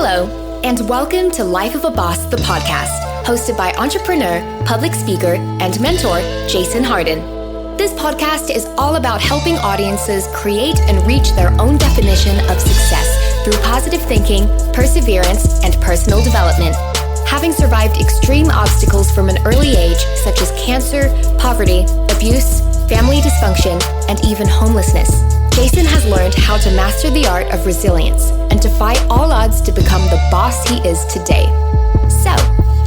Hello, and welcome to Life of a Boss, the podcast, hosted by entrepreneur, public speaker, and mentor, Jason Hardin. This podcast is all about helping audiences create and reach their own definition of success through positive thinking, perseverance, and personal development. Having survived extreme obstacles from an early age, such as cancer, poverty, abuse, family dysfunction, and even homelessness, Jason has learned how to master the art of resilience and defy all odds to become the boss he is today. So,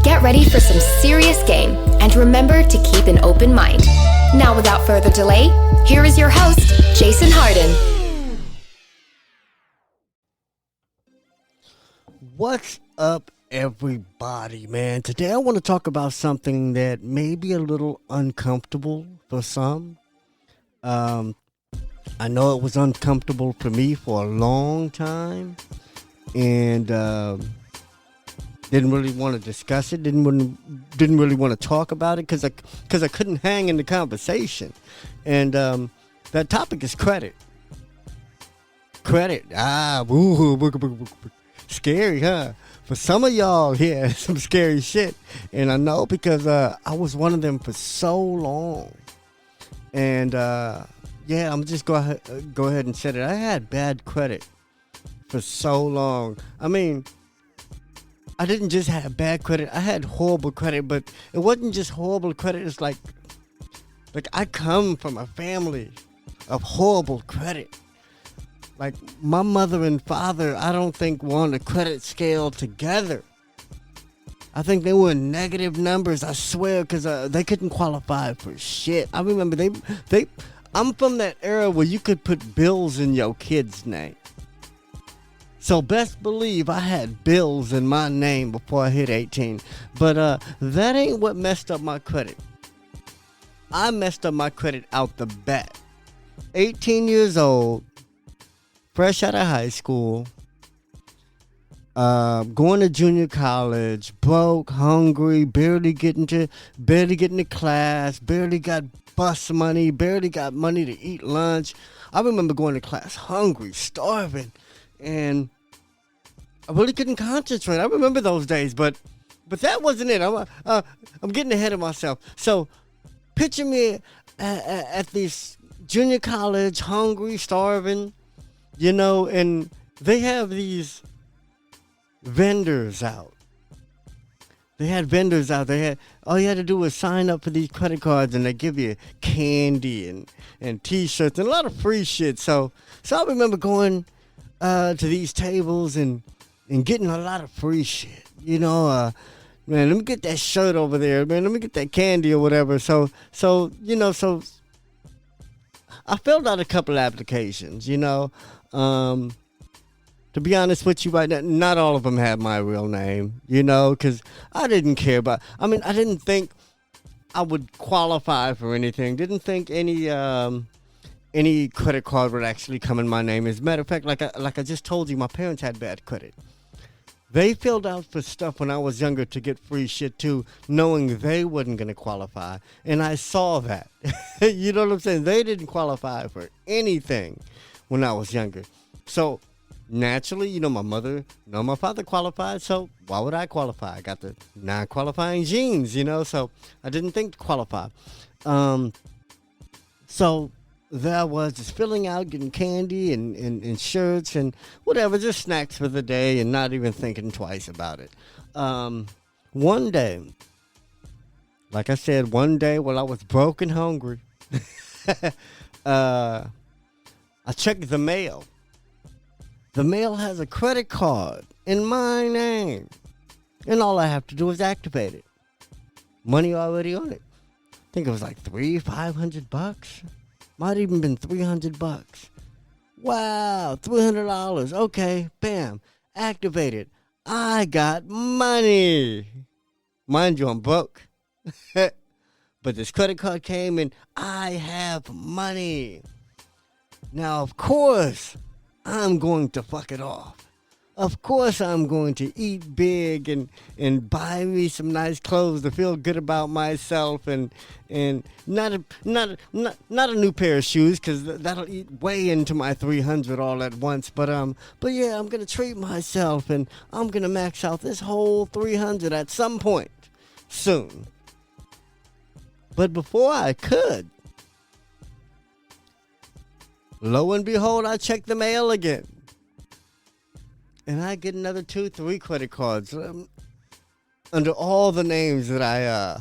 get ready for some serious game and remember to keep an open mind. Now, without further delay, here is your host, Jason Hardin. What's up, everybody, man? Today I want to talk about something that may be a little uncomfortable for some. I know it was uncomfortable for me for a long time, and didn't really want to discuss it. Didn't really want to talk about it because I couldn't hang in the conversation. And that topic is credit. Credit. Scary, huh? For some of y'all, yeah, some scary shit. And I know because I was one of them for so long. And yeah, I'm just go ahead and say it. I had bad credit for so long. I mean, I didn't just have bad credit. I had horrible credit, but it wasn't just horrible credit. It's like I come from a family of horrible credit. Like, my mother and father, I don't think were on the credit scale together. I think they were in negative numbers, I swear, because they couldn't qualify for shit. I remember I'm from that era where you could put bills in your kid's name. So best believe I had bills in my name before I hit 18. But that ain't what messed up my credit. I messed up my credit out the bat. 18 years old, fresh out of high school, going to junior college, broke, hungry, barely getting to class, barely got bus money, barely got money to eat lunch. I remember going to class hungry, starving, and I really couldn't concentrate. I remember those days, but that wasn't it. I'm getting ahead of myself. So picture me at this junior college, hungry, starving, you know, and they have these vendors out. They had vendors out. All you had to do was sign up for these credit cards, and they give you candy and T-shirts and a lot of free shit. So I remember going to these tables and getting a lot of free shit. You know, man, let me get that shirt over there. Man, let me get that candy or whatever. So I filled out a couple applications. You know. To be honest with you right now, not all of them had my real name, you know, because I didn't care about, I didn't think I would qualify for anything. Didn't think any credit card would actually come in my name. As a matter of fact, like I just told you, my parents had bad credit. They filled out for stuff when I was younger to get free shit too, knowing they wasn't going to qualify. And I saw that. You know what I'm saying? They didn't qualify for anything when I was younger. So naturally, you know, my mother, my father qualified, so why would I qualify? I got the non-qualifying genes, you know, so I didn't think to qualify. So there I was, just filling out, getting candy and shirts and whatever, just snacks for the day and not even thinking twice about it. One day, like I said, while I was broke and hungry, I checked the mail. The mail has a credit card in my name. And all I have to do is activate it. Money already on it. I think it was like $500. Might even been $300. Wow, $300. Okay, bam. Activated. I got money. Mind you, I'm broke. But this credit card came and I have money. Now, of course, I'm going to fuck it off. Of course, I'm going to eat big and buy me some nice clothes to feel good about myself, and not a new pair of shoes because that'll eat way into my 300 all at once. But yeah, I'm gonna treat myself, and I'm gonna max out this whole 300 at some point soon. But before I could, lo and behold, I checked the mail again. And I get another 2-3 credit cards under all the names that I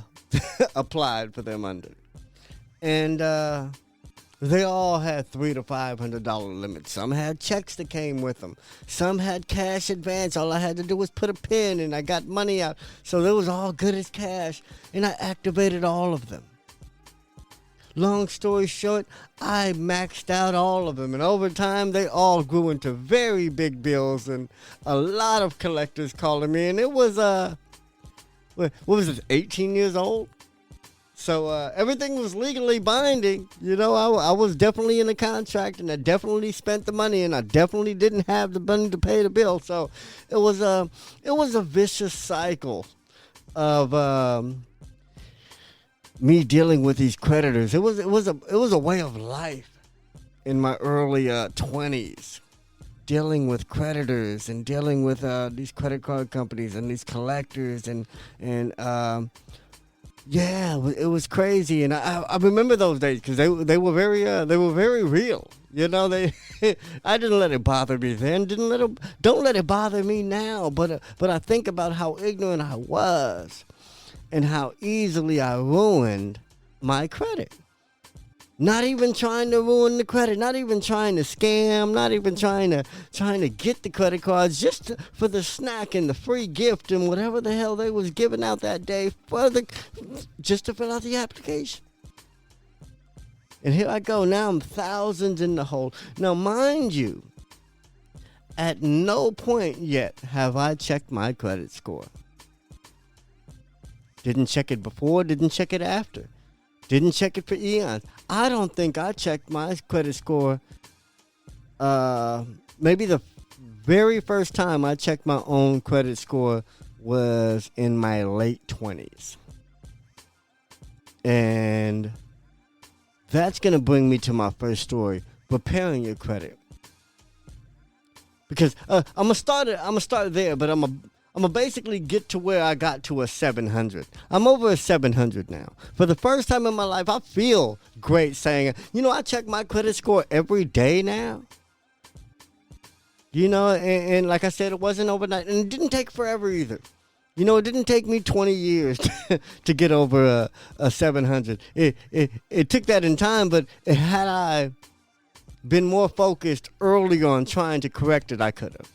applied for them under. And they all had $300 to $500 limits. Some had checks that came with them. Some had cash advance. All I had to do was put a pin and I got money out. So they was all good as cash. And I activated all of them. Long story short, I maxed out all of them, and over time they all grew into very big bills and a lot of collectors calling me. And it was what was this, 18 years old? So everything was legally binding. You know, I was definitely in a contract, and I definitely spent the money, and I definitely didn't have the money to pay the bill. So it was a vicious cycle of me dealing with these creditors. It was a way of life in my early 20s, dealing with creditors and dealing with these credit card companies and these collectors and yeah, it was crazy. And I remember those days because they were very real. You know, I didn't let it bother me then. Don't let it bother me now. But I think about how ignorant I was and how easily I ruined my credit. Not even trying to ruin the credit, not even trying to scam, not even trying to get the credit cards, just for the snack and the free gift and whatever the hell they was giving out that day just to fill out the application. And here I go. Now I'm thousands in the hole. Now, mind you, at no point yet have I checked my credit score. Didn't check it before, didn't check it after. Didn't check it for eons. I don't think I checked my credit score. Maybe the very first time I checked my own credit score was in my late 20s. And that's going to bring me to my first story, preparing your credit. Because I'm going to start there, but I'm going to basically get to where I got to a 700. I'm over a 700 now. For the first time in my life, I feel great saying, you know, I check my credit score every day now. You know, and like I said, it wasn't overnight. And it didn't take forever either. You know, it didn't take me 20 years to get over a 700. It took that in time, but had I been more focused early on trying to correct it, I could have.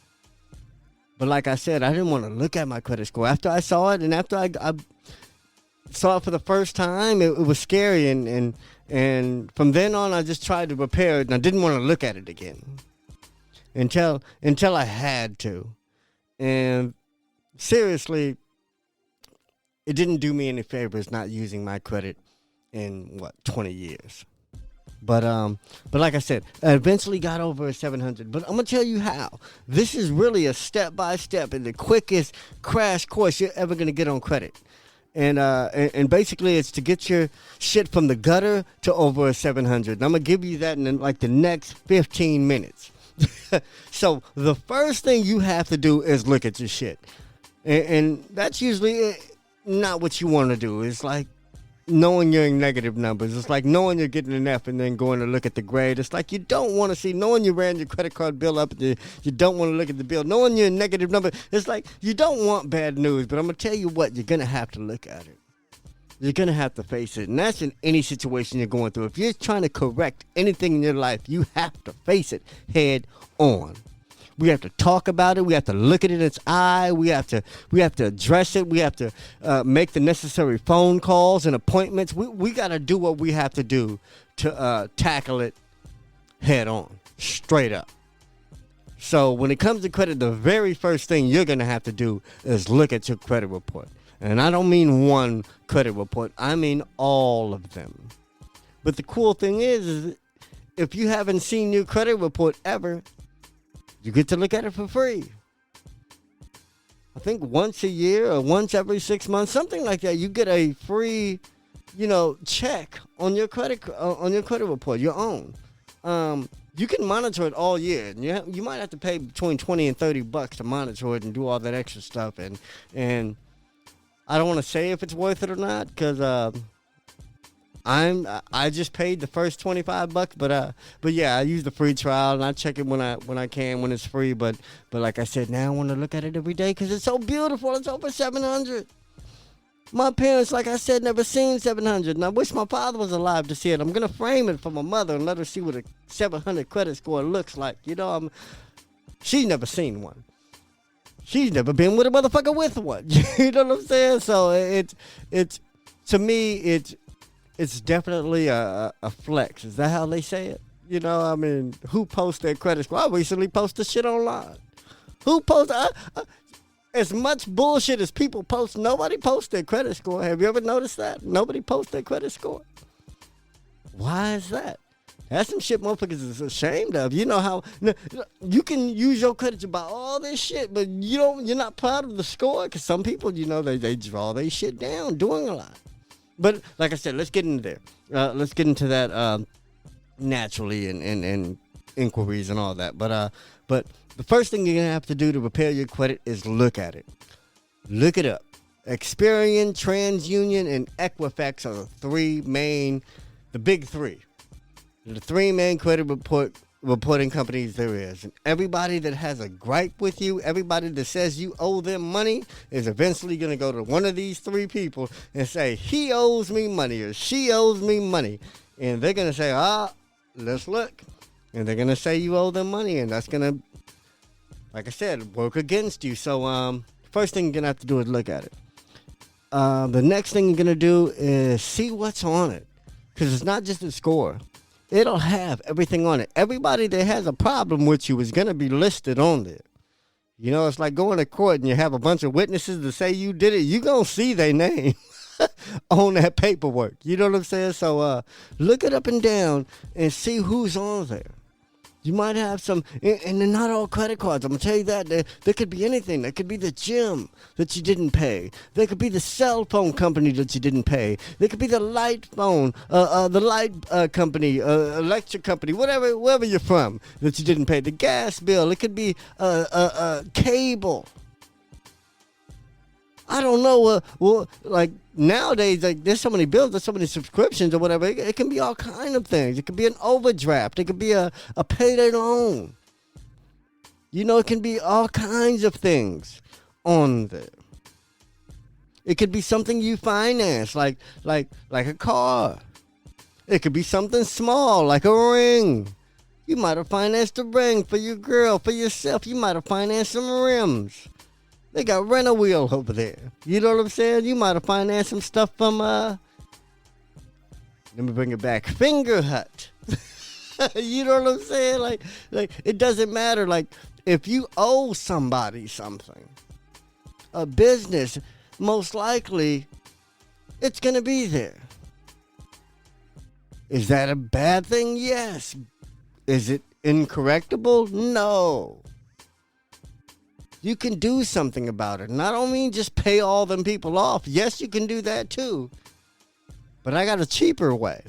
But like I said, I didn't want to look at my credit score. After I saw it, and after I saw it for the first time, it was scary. And from then on, I just tried to repair it, and I didn't want to look at it again until I had to. And seriously, it didn't do me any favors not using my credit in 20 years. But like I said, I eventually got over a 700. But I'm going to tell you how. This is really a step-by-step and the quickest crash course you're ever going to get on credit. And basically, it's to get your shit from the gutter to over a 700. And I'm going to give you that in like the next 15 minutes. So the first thing you have to do is look at your shit. And that's usually not what you want to do. It's like knowing you're in negative numbers. It's like knowing you're getting an F and then going to look at the grade. It's like you don't want to see, knowing you ran your credit card bill up, you don't want to look at the bill. Knowing you're in negative numbers, it's like you don't want bad news. But I'm going to tell you what, you're going to have to look at it. You're going to have to face it. And that's in any situation you're going through. If you're trying to correct anything in your life, you have to face it head on. We have to talk about it. We have to look at it in its eye. We have to address it. We have to make the necessary phone calls and appointments. We got to do what we have to do to tackle it head on, straight up. So when it comes to credit, the very first thing you're going to have to do is look at your credit report. And I don't mean one credit report. I mean all of them. But the cool thing is if you haven't seen your credit report ever, you get to look at it for free. think once a year or once every 6 months, something like that, you get a free, check on your credit report, your own. You can monitor it all year. And you might have to pay between $20 and $30 to monitor it and do all that extra stuff. And I don't want to say if it's worth it or not, because I just paid the first $25, but yeah, I use the free trial and I check it when I can, when it's free. But like I said, now I want to look at it every day because it's so beautiful. It's over 700. My parents, like I said, never seen 700, and I wish my father was alive to see it. I'm gonna frame it for my mother and let her see what a 700 credit score looks like. She's never seen one. She's never been with a motherfucker with one. You know what I'm saying? So it's to me it's definitely a flex. Is that how they say it? Who posts their credit score? I recently posted shit online. Who posts? As much bullshit as people post, nobody posts their credit score. Have you ever noticed that? Nobody posts their credit score. Why is that? That's some shit motherfuckers is ashamed of. You know how you can use your credit to buy all this shit, but you're not proud of the score because some people, they draw their shit down doing a lot. But like I said, let's get into there. Let's get into that naturally and inquiries and all that. But the first thing you're going to have to do to repair your credit is look at it. Look it up. Experian, TransUnion, and Equifax are the big three. The three main credit reporting companies there is. And everybody that has a gripe with you, everybody that says you owe them money, is eventually going to go to one of these three people and say, he owes me money or she owes me money. And they're going to say, let's look. And they're going to say you owe them money, and that's going to, like I said, work against you. So first thing you're going to have to do is look at it. The next thing you're going to do is see what's on it. Because it's not just a score. It'll have everything on it. Everybody that has a problem with you is going to be listed on there. It's like going to court and you have a bunch of witnesses to say you did it. You're going to see their name on that paperwork. You know what I'm saying? So look it up and down and see who's on there. You might have some, and they're not all credit cards. I'm going to tell you that. There could be anything. There could be the gym that you didn't pay. There could be the cell phone company that you didn't pay. There could be the light phone, the light company, electric company, wherever you're from that you didn't pay. The gas bill. It could be cable. I don't know. Like nowadays, like there's so many bills, there's so many subscriptions or whatever. It can be all kind of things. It could be an overdraft. It could be a payday loan. It can be all kinds of things on there. It could be something you finance, like a car. It could be something small, like a ring. You might have financed a ring for your girl, for yourself. You might have financed some rims. They got rental wheel over there. You know what I'm saying? You might have financed some stuff from, let me bring it back, Finger Hut. You know what I'm saying? Like it doesn't matter. Like, if you owe somebody something, a business, most likely, it's going to be there. Is that a bad thing? Yes. Is it incorrectable? No. You can do something about it. And I don't mean just pay all them people off. Yes, you can do that too. But I got a cheaper way.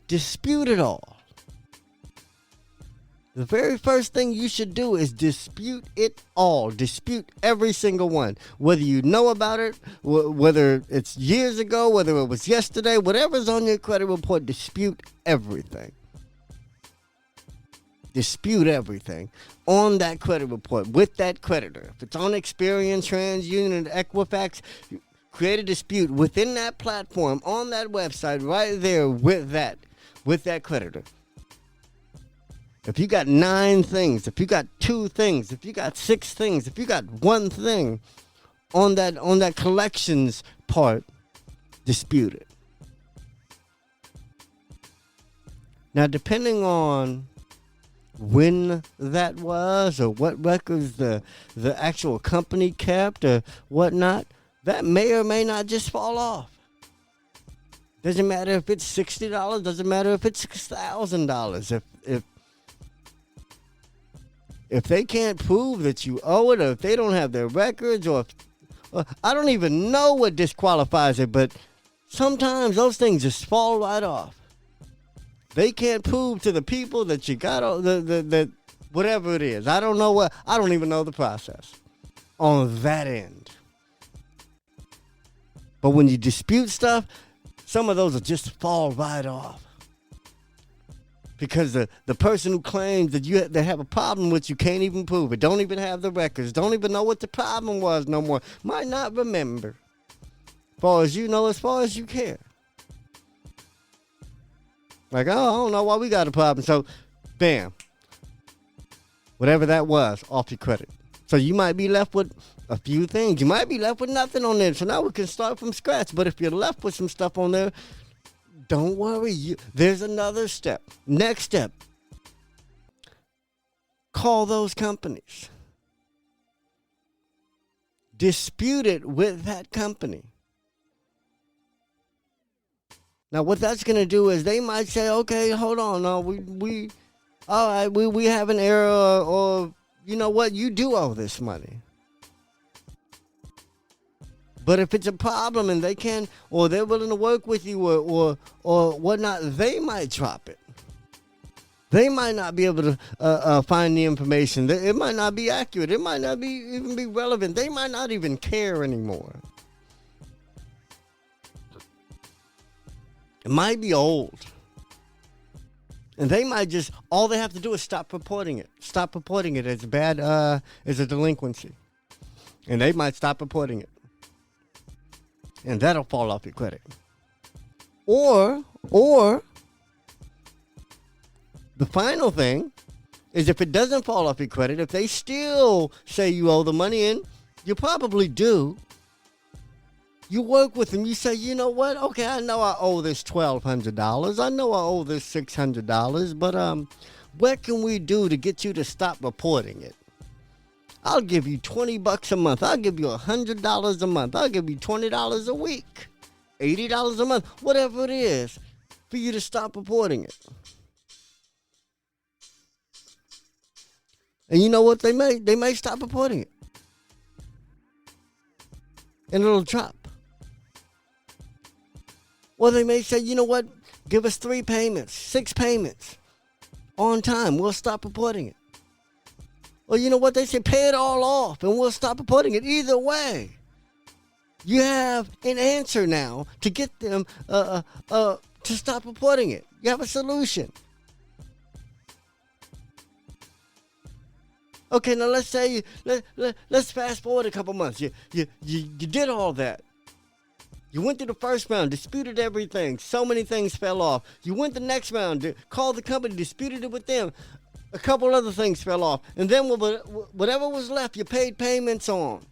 Dispute it all. The very first thing you should do is dispute it all. Dispute every single one. Whether you know about it, whether it's years ago, whether it was yesterday, whatever's on your credit report, dispute everything. Dispute everything on that credit report with that creditor. If it's on Experian, TransUnion, and Equifax, create a dispute within that platform, on that website, right there with that creditor. If you got 9 things, if you got 2 things, if you got 6 things, if you got 1 thing on that collections part, dispute it. Now, depending on when that was or what records the actual company kept or whatnot, that may or may not just fall off. Doesn't matter if it's $60, doesn't matter if it's $6,000. if they can't prove that you owe it, or if they don't have their records, or I don't even know what disqualifies it, but sometimes those things just fall right off. They can't prove to the people that you got that whatever it is. I don't even know the process on that end. But when you dispute stuff, some of those will just fall right off. Because the person who claims that they have a problem with you can't even prove it, don't even have the records, don't even know what the problem was no more, might not remember. As far as you know, as far as you care. Like, oh, I don't know why we got a problem. So, bam. Whatever that was, off your credit. So you might be left with a few things. You might be left with nothing on there. So now we can start from scratch. But if you're left with some stuff on there, don't worry. There's another step. Next step. Call those companies. Dispute it with that company. Now, what that's going to do is they might say, okay, hold on. No, all right, we have an error, or you know what? You do owe this money. But if it's a problem and they can, or they're willing to work with you, or whatnot, they might drop it. They might not be able to find the information. It might not be accurate. It might not even be relevant. They might not even care anymore. It might be old. And they might just, all they have to do is stop reporting it. Stop reporting it as bad as a delinquency. And they might stop reporting it. And that'll fall off your credit. Or the final thing is, if it doesn't fall off your credit, if they still say you owe the money in, you probably do. You work with them. You say, you know what? Okay, I know I owe this $1,200. I know I owe this $600. But what can we do to get you to stop reporting it? I'll give you $20 a month. I'll give you $100 a month. I'll give you $20 a week, $80 a month, whatever it is, for you to stop reporting it. And you know what? They may stop reporting it, and it'll drop. Or they may say, you know what? Give us 3 payments, 6 payments on time. We'll stop reporting it. Or you know what? They say, pay it all off and we'll stop reporting it. Either way, you have an answer now to get them to stop reporting it. You have a solution. Okay, now let's say let's fast forward a couple months. You did all that. You went through the first round, disputed everything. So many things fell off. You went the next round, called the company, disputed it with them. A couple other things fell off. And then whatever was left, you paid payments on.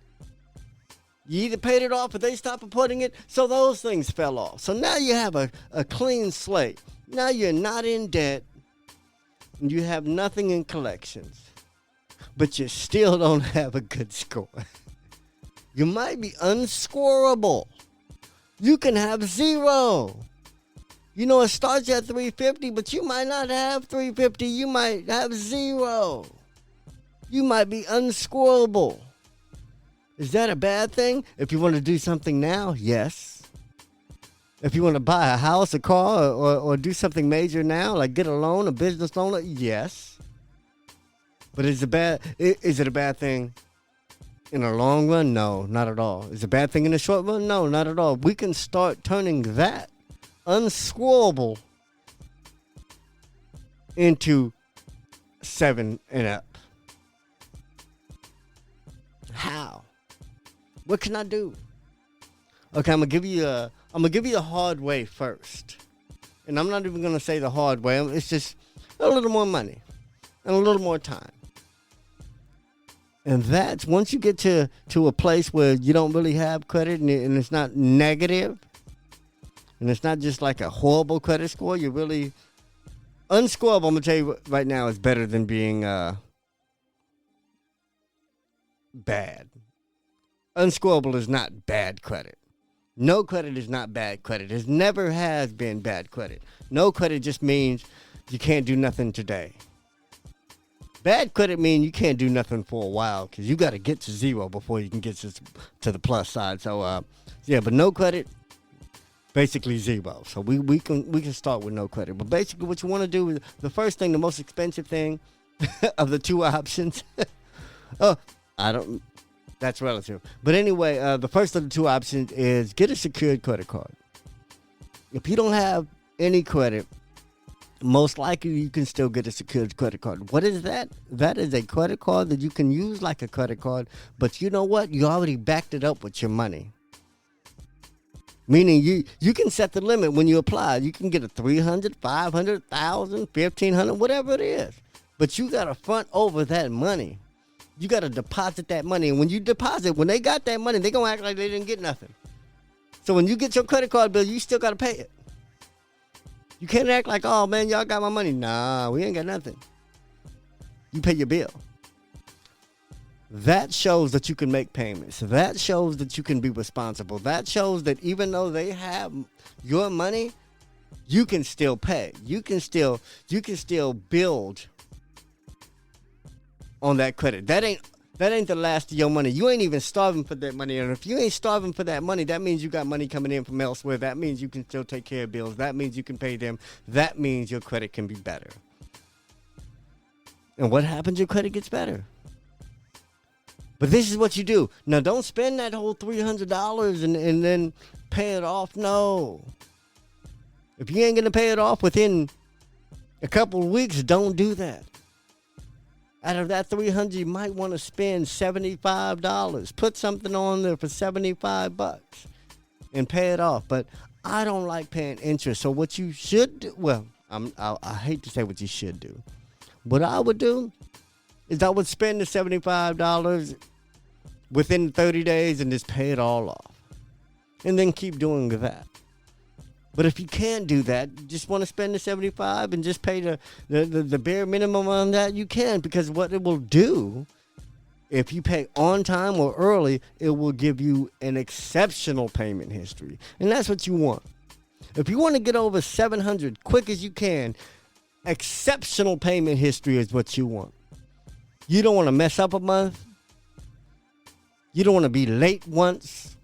You either paid it off or they stopped reporting it, so those things fell off. So now you have a clean slate. Now you're not in debt, and you have nothing in collections. But you still don't have a good score. You might be unscorable. You can have 0. You know, it starts at 350, but you might not have 350. You might have 0. You might be unscorable. Is that a bad thing? If you want to do something now, yes. If you want to buy a house, a car, or do something major now, like get a loan, a business loan, yes. But is it a bad thing in the long run? No, not at all. Is it a bad thing in the short run? No, not at all. We can start turning that unscorable into 7 and up. How? What can I do? Okay, I'm gonna give you the hard way first, and I'm not even gonna say the hard way. It's just a little more money and a little more time. And that's once you get to a place where you don't really have credit and it's not negative, and it's not just like a horrible credit score. You're really unscorable. I'm gonna tell you right now, is better than being bad. Unscorable is not bad credit. No credit is not bad credit. It never has been bad credit. No credit just means you can't do nothing today. Bad credit means you can't do nothing for a while because you got to get to zero before you can get to the plus side. So, but no credit, basically zero. So we can start with no credit. But basically what you want to do is the first thing, the most expensive thing of the two options. That's relative. But anyway, the first of the two options is get a secured credit card. If you don't have any credit, most likely you can still get a secured credit card. What is that? That is a credit card that you can use like a credit card, but you know what? You already backed it up with your money. Meaning you can set the limit when you apply. You can get a $300, $500, $1,000, $1,500, whatever it is. But you got to front over that money. You got to deposit that money. And when you deposit, when they got that money, they're going to act like they didn't get nothing. So when you get your credit card bill, you still got to pay it. You can't act like, oh, man, y'all got my money. Nah, we ain't got nothing. You pay your bill. That shows that you can make payments. That shows that you can be responsible. That shows that even though they have your money, you can still pay. You can still build on that credit. That ain't the last of your money. You ain't even starving for that money. And if you ain't starving for that money, that means you got money coming in from elsewhere. That means you can still take care of bills. That means you can pay them. That means your credit can be better. And what happens? Your credit gets better. But this is what you do. Now, don't spend that whole $300 and then pay it off. No. If you ain't going to pay it off within a couple of weeks, don't do that. Out of that $300, you might want to spend $75. Put something on there for $75 and pay it off. But I don't like paying interest. So what you should do, well, I hate to say what you should do. What I would do is I would spend the $75 within 30 days and just pay it all off. And then keep doing that. But if you can't do that, you just want to spend the $75 and just pay the bare minimum on that, you can. Because what it will do, if you pay on time or early, it will give you an exceptional payment history. And that's what you want. If you want to get over $700 quick as you can, exceptional payment history is what you want. You don't want to mess up a month. You don't want to be late once.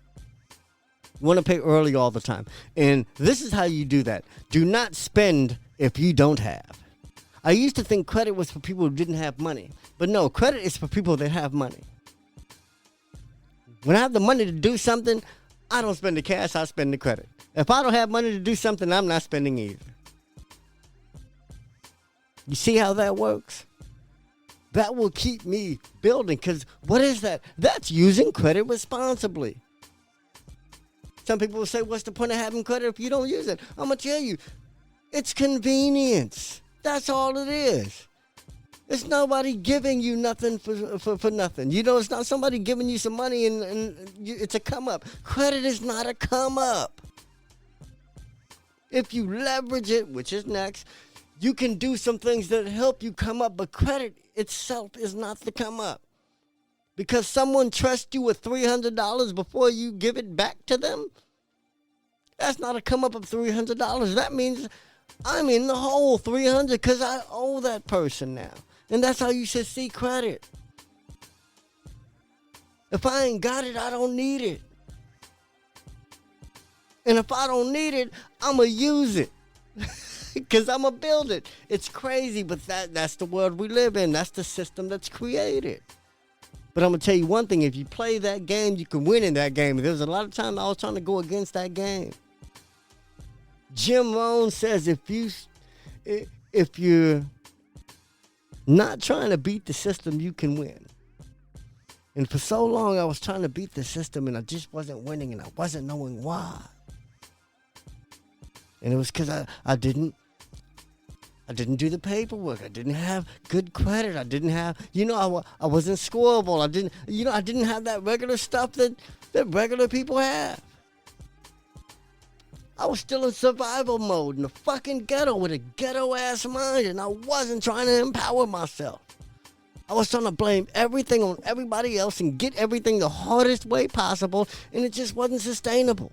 You want to pay early all the time. And this is how you do that. Do not spend if you don't have. I used to think credit was for people who didn't have money. But no, credit is for people that have money. When I have the money to do something, I don't spend the cash, I spend the credit. If I don't have money to do something, I'm not spending either. You see how that works? That will keep me building. Because what is that? That's using credit responsibly. Some people will say, what's the point of having credit if you don't use it? I'm going to tell you, it's convenience. That's all it is. It's nobody giving you nothing for nothing. You know, it's not somebody giving you some money and it's a come up. Credit is not a come up. If you leverage it, which is next, you can do some things that help you come up, but credit itself is not the come up. Because someone trusts you with $300 before you give it back to them, that's not a come up of $300. That means I'm in the hole $300 because I owe that person now. And that's how you should see credit. If I ain't got it, I don't need it. And if I don't need it, I'm going to use it. Because I'm going to build it. It's crazy, but that's the world we live in. That's the system that's created. But I'm going to tell you one thing. If you play that game, you can win in that game. There's a lot of times I was trying to go against that game. Jim Rohn says if you're not trying to beat the system, you can win. And for so long, I was trying to beat the system, and I just wasn't winning, and I wasn't knowing why. And it was because I didn't do the paperwork. I didn't have good credit. I didn't have, I wasn't scorable. I didn't have that regular stuff that regular people have. I was still in survival mode in the fucking ghetto with a ghetto-ass mind, and I wasn't trying to empower myself. I was trying to blame everything on everybody else and get everything the hardest way possible, and it just wasn't sustainable.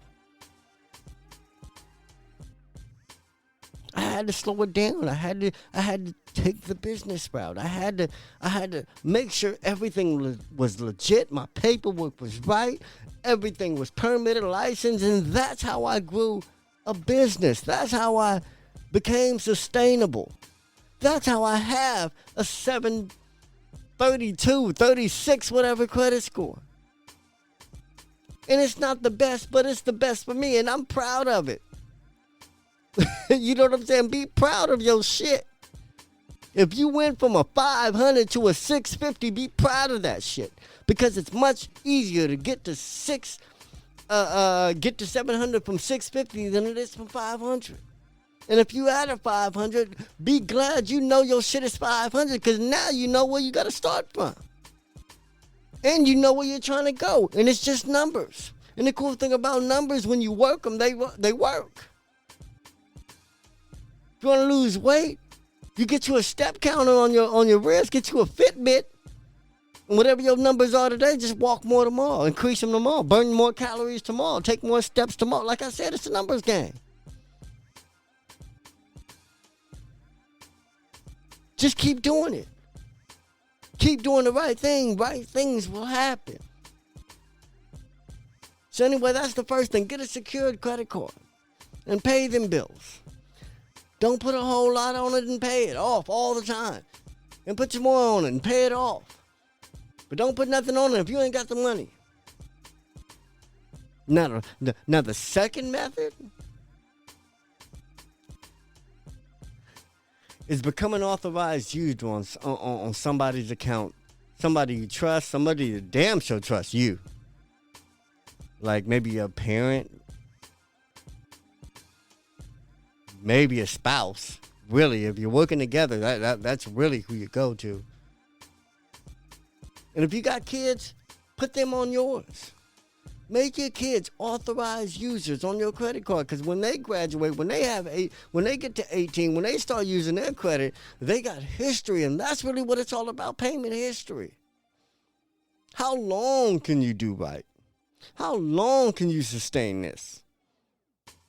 I had to slow it down. I had to take the business route. I had to make sure everything was legit. My paperwork was right. Everything was permitted, licensed, and that's how I grew a business. That's how I became sustainable. That's how I have a 732, 36, whatever credit score. And it's not the best, but it's the best for me, and I'm proud of it. You know what I'm saying? Be proud of your shit. If you went from a 500 to a 650, be proud of that shit. Because it's much easier to get to 700 from 650 than it is from 500. And if you at a 500, be glad you know your shit is 500, because now you know where you got to start from. And you know where you're trying to go. And it's just numbers. And the cool thing about numbers, when you work them, they work. If you want to lose weight, you get you a step counter on your wrist, get you a Fitbit, and whatever your numbers are today, just walk more tomorrow, increase them tomorrow, burn more calories tomorrow, take more steps tomorrow. Like I said, it's a numbers game. Just keep doing it. Keep doing the right thing. Right things will happen. So anyway, that's the first thing. Get a secured credit card and pay them bills. Don't put a whole lot on it and pay it off all the time. And put some more on it and pay it off. But don't put nothing on it if you ain't got the money. Now the second method is becoming authorized user on somebody's account. Somebody you trust, somebody that damn sure trusts you. Like maybe a parent, maybe a spouse. Really, if you're working together, that's really who you go to. And if you got kids, put them on yours. Make your kids authorized users on your credit card, because when they graduate, when they get to 18, when they start using their credit, they got history, and that's really what it's all about, payment history. How long can you do right? How long can you sustain this?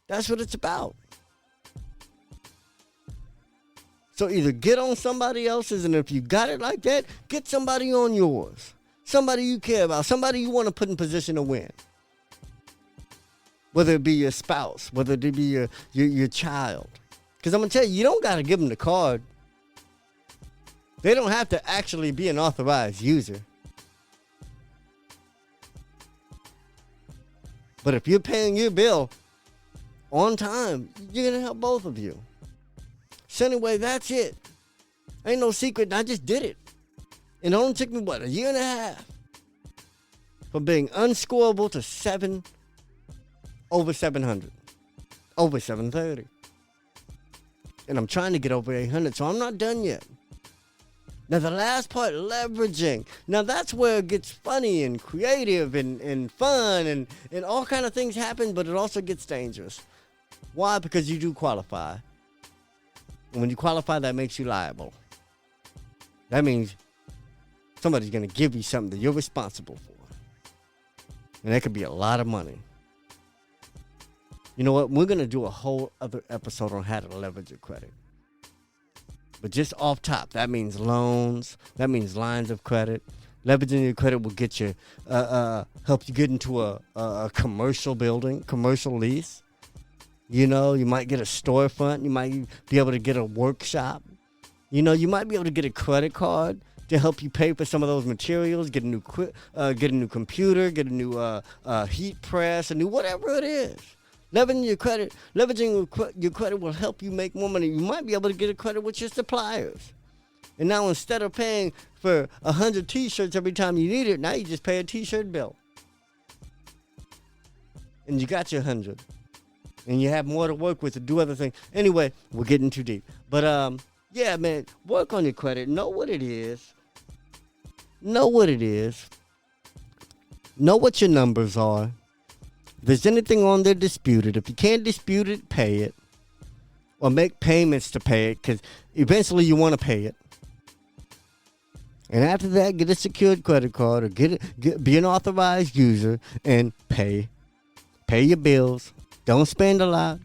That's what it's about. So either get on somebody else's, and if you got it like that, get somebody on yours. Somebody you care about. Somebody you want to put in position to win. Whether it be your spouse, whether it be your child. Because I'm going to tell you, you don't got to give them the card. They don't have to actually be an authorized user. But if you're paying your bill on time, you're going to help both of you. So anyway, that's it. Ain't no secret. I just did it. And it only took me, a year and a half. From being unscorable to over 700. Over 730. And I'm trying to get over 800, so I'm not done yet. Now the last part, leveraging. Now that's where it gets funny and creative and fun and all kind of things happen, but it also gets dangerous. Why? Because you do qualify. And when you qualify, that makes you liable. That means somebody's going to give you something that you're responsible for. And that could be a lot of money. You know what? We're going to do a whole other episode on how to leverage your credit. But just off top, that means loans. That means lines of credit. Leveraging your credit will get you, help you get into a commercial building, commercial lease. You know, you might get a storefront. You might be able to get a workshop. You know, you might be able to get a credit card to help you pay for some of those materials. Get a new computer. Get a new heat press. A new whatever it is. Leveraging your credit will help you make more money. You might be able to get a credit with your suppliers. And now instead of paying for 100 T-shirts every time you need it, now you just pay a T-shirt bill. And you got your 100. And you have more to work with to do other things. Anyway, we're getting too deep. But, yeah, man, work on your credit. Know what it is. Know what it is. Know what your numbers are. If there's anything on there, dispute it. If you can't dispute it, pay it. Or make payments to pay it, because eventually you want to pay it. And after that, get a secured credit card or be an authorized user and pay. Pay your bills. Don't spend a lot.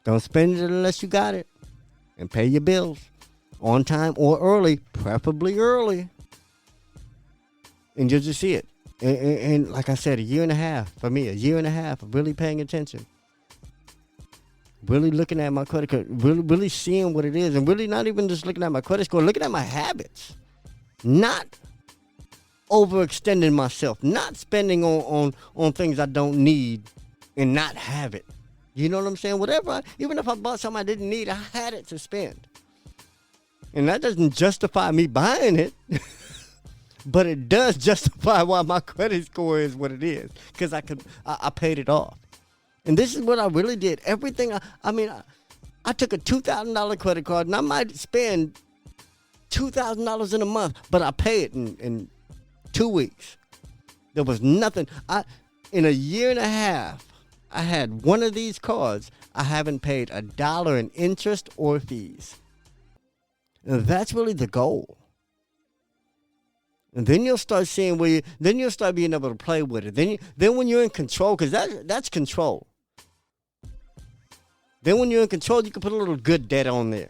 Don't spend it unless you got it. and pay your bills on time or early, preferably early. And you'll just see it. And like I said, a year and a half of really paying attention. Really looking at my credit card, really seeing what it is, and really not even just looking at my credit score, looking at my habits. Not overextending myself, not spending on things I don't need and not have it. You know what I'm saying? Even if I bought something I didn't need, I had it to spend. And that doesn't justify me buying it, but it does justify why my credit score is what it is, because I paid it off. And this is what I really did. Everything, I took a $2,000 credit card, and I might spend $2,000 in a month, but I pay it in 2 weeks. There was nothing. In a year and a half, I had one of these cards. I haven't paid $1 in interest or fees. And that's really the goal. And then you'll start seeing then you'll start being able to play with it. Then when you're in control, because that's control. Then when you're in control, you can put a little good debt on there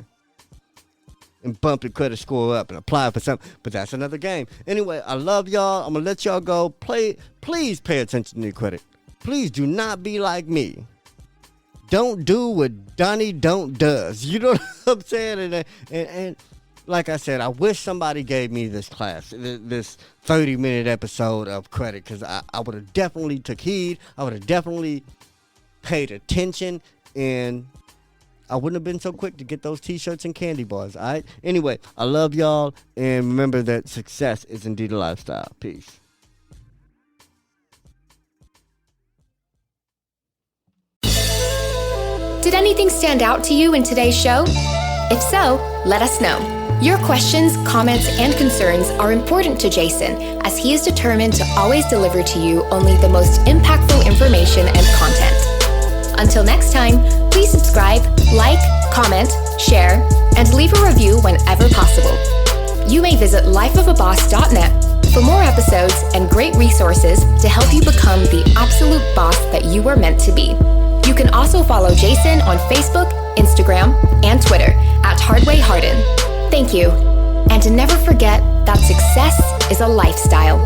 and bump your credit score up and apply for something. But that's another game. Anyway, I love y'all. I'm going to let y'all go. Please pay attention to your credit. Please do not be like me. Don't do what Donnie don't does. You know what I'm saying? And like I said, I wish somebody gave me this class, this 30-minute episode of credit, because I would have definitely took heed. I would have definitely paid attention, and I wouldn't have been so quick to get those T-shirts and candy bars, all right? Anyway, I love y'all, and remember that success is indeed a lifestyle. Peace. Did anything stand out to you in today's show? If so, let us know. Your questions, comments, and concerns are important to Jason, as he is determined to always deliver to you only the most impactful information and content. Until next time, please subscribe, like, comment, share, and leave a review whenever possible. You may visit lifeofaboss.net for more episodes and great resources to help you become the absolute boss that you were meant to be. You can also follow Jason on Facebook, Instagram, and Twitter at Hardin. Thank you. And to never forget that success is a lifestyle.